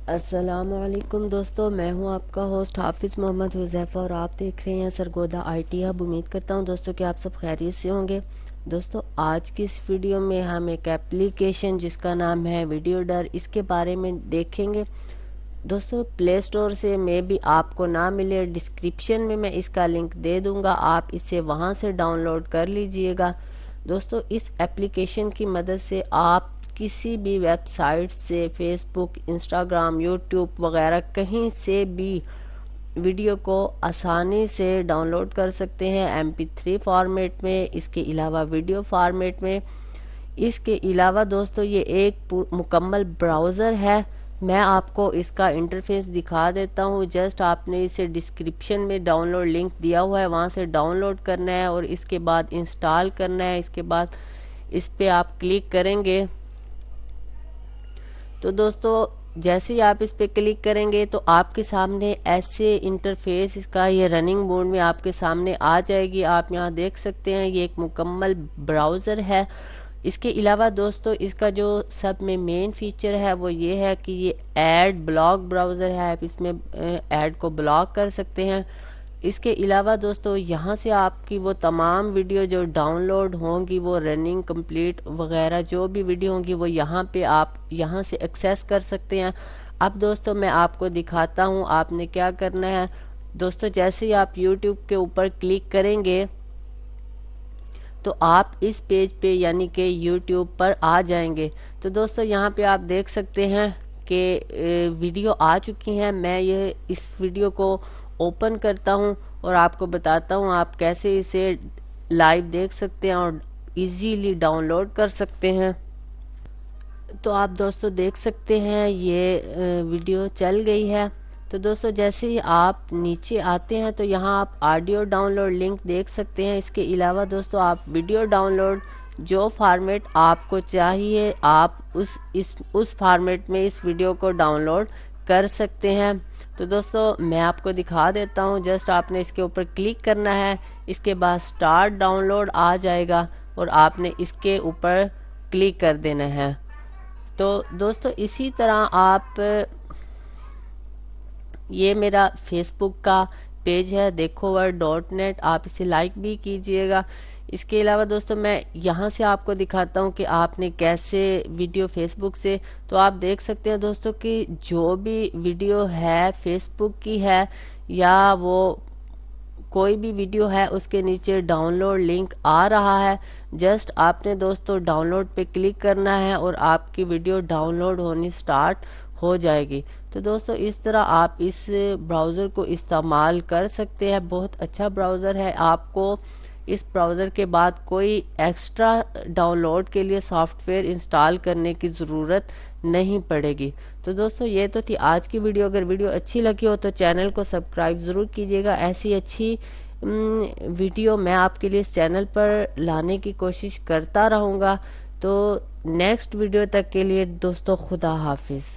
السلام علیکم دوستو، میں ہوں آپ کا ہوسٹ حافظ محمد حذیفہ اور آپ دیکھ رہے ہیں سرگودا آئی ٹی ہب۔ امید کرتا ہوں دوستو کہ آپ سب خیریت سے ہوں گے۔ دوستو آج کی اس ویڈیو میں ہم ایک اپلیکیشن جس کا نام ہے ویڈیو ڈر، اس کے بارے میں دیکھیں گے۔ دوستو پلے سٹور سے میں بھی آپ کو نہ ملے، ڈسکرپشن میں اس کا لنک دے دوں گا، آپ اسے وہاں سے ڈاؤن لوڈ کر لیجئے گا۔ دوستو اس اپلیکیشن کی مدد سے آپ کسی بھی ویب سائٹ سے، فیس بک، انسٹاگرام، یوٹیوب وغیرہ کہیں سے بھی ویڈیو کو آسانی سے ڈاؤن لوڈ کر سکتے ہیں MP3 فارمیٹ میں، اس کے علاوہ ویڈیو فارمیٹ میں۔ اس کے علاوہ دوستو یہ ایک مکمل براؤزر ہے۔ میں آپ کو اس کا انٹرفیس دکھا دیتا ہوں، جسٹ آپ نے اسے ڈسکرپشن میں ڈاؤن لوڈ لنک دیا ہوا ہے، وہاں سے ڈاؤن لوڈ کرنا ہے اور اس کے بعد انسٹال کرنا ہے۔ اس کے بعد اس پہ آپ کلک کریں گے تو دوستو جیسے ہی آپ اس پہ کلک کریں گے تو آپ کے سامنے ایسے انٹرفیس اس کا یہ رننگ موڈ میں آپ کے سامنے آ جائے گی۔ آپ یہاں دیکھ سکتے ہیں یہ ایک مکمل براؤزر ہے۔ اس کے علاوہ دوستو اس کا جو سب میں مین فیچر ہے وہ یہ ہے کہ یہ ایڈ بلاک براؤزر ہے، آپ اس میں ایڈ کو بلاک کر سکتے ہیں۔ اس کے علاوہ دوستو یہاں سے آپ کی وہ تمام ویڈیو جو ڈاؤن لوڈ ہوں گی، وہ رننگ کمپلیٹ وغیرہ جو بھی ویڈیو ہوں گی وہ یہاں پہ آپ یہاں سے ایکسیس کر سکتے ہیں۔ اب دوستو میں آپ کو دکھاتا ہوں آپ نے کیا کرنا ہے۔ دوستو جیسے ہی آپ یوٹیوب کے اوپر کلک کریں گے تو آپ اس پیج پہ یعنی کہ یوٹیوب پر آ جائیں گے۔ تو دوستو یہاں پہ آپ دیکھ سکتے ہیں کہ ویڈیو آ چکی ہیں۔ میں اس ویڈیو کو اوپن کرتا ہوں اور آپ کو بتاتا ہوں آپ کیسے اسے لائیو دیکھ سکتے ہیں اور ایزیلی ڈاؤن لوڈ کر سکتے ہیں۔ تو آپ دوستو دیکھ سکتے ہیں یہ ویڈیو چل گئی ہے۔ تو دوستو جیسے ہی آپ نیچے آتے ہیں تو یہاں آپ آڈیو ڈاؤن لوڈ لنک دیکھ سکتے ہیں۔ اس کے علاوہ دوستو آپ ویڈیو ڈاؤن لوڈ جو فارمیٹ آپ کو چاہیے آپ اس فارمیٹ میں اس ویڈیو کو ڈاؤن لوڈ کر سکتے ہیں۔ تو دوستو میں آپ کو دکھا دیتا ہوں، جسٹ آپ نے اس کے اوپر کلک کرنا ہے، اس کے بعد سٹارٹ ڈاؤن لوڈ آ جائے گا اور آپ نے اس کے اوپر کلک کر دینا ہے۔ تو دوستو اسی طرح آپ یہ میرا فیس بک کا پیج ہے dekhover.net، آپ اسے لائک بھی کیجئے گا۔ اس کے علاوہ دوستو میں یہاں سے آپ کو دکھاتا ہوں کہ آپ نے کیسے ویڈیو فیس بک سے، تو آپ دیکھ سکتے ہیں دوستو کہ جو بھی ویڈیو ہے فیس بک کی ہے یا وہ کوئی بھی ویڈیو ہے اس کے نیچے ڈاؤن لوڈ لنک آ رہا ہے، جسٹ آپ نے دوستو ڈاؤن لوڈ پہ کلک کرنا ہے اور آپ کی ویڈیو ڈاؤن لوڈ ہونی سٹارٹ ہو جائے گی۔ تو دوستو اس طرح آپ اس براؤزر کو استعمال کر سکتے ہیں، بہت اچھا براؤزر ہے۔ آپ کو اس براؤزر کے بعد کوئی ایکسٹرا ڈاؤن لوڈ کے لیے سافٹ ویئر انسٹال کرنے کی ضرورت نہیں پڑے گی۔ تو دوستو یہ تو تھی آج کی ویڈیو۔ اگر ویڈیو اچھی لگی ہو تو چینل کو سبسکرائب ضرور کیجیے گا، ایسی اچھی ویڈیو میں آپ کے لیے اس چینل پر لانے کی کوشش کرتا رہوں گا۔ تو نیکسٹ ویڈیو تک کے لیے دوستو خدا حافظ۔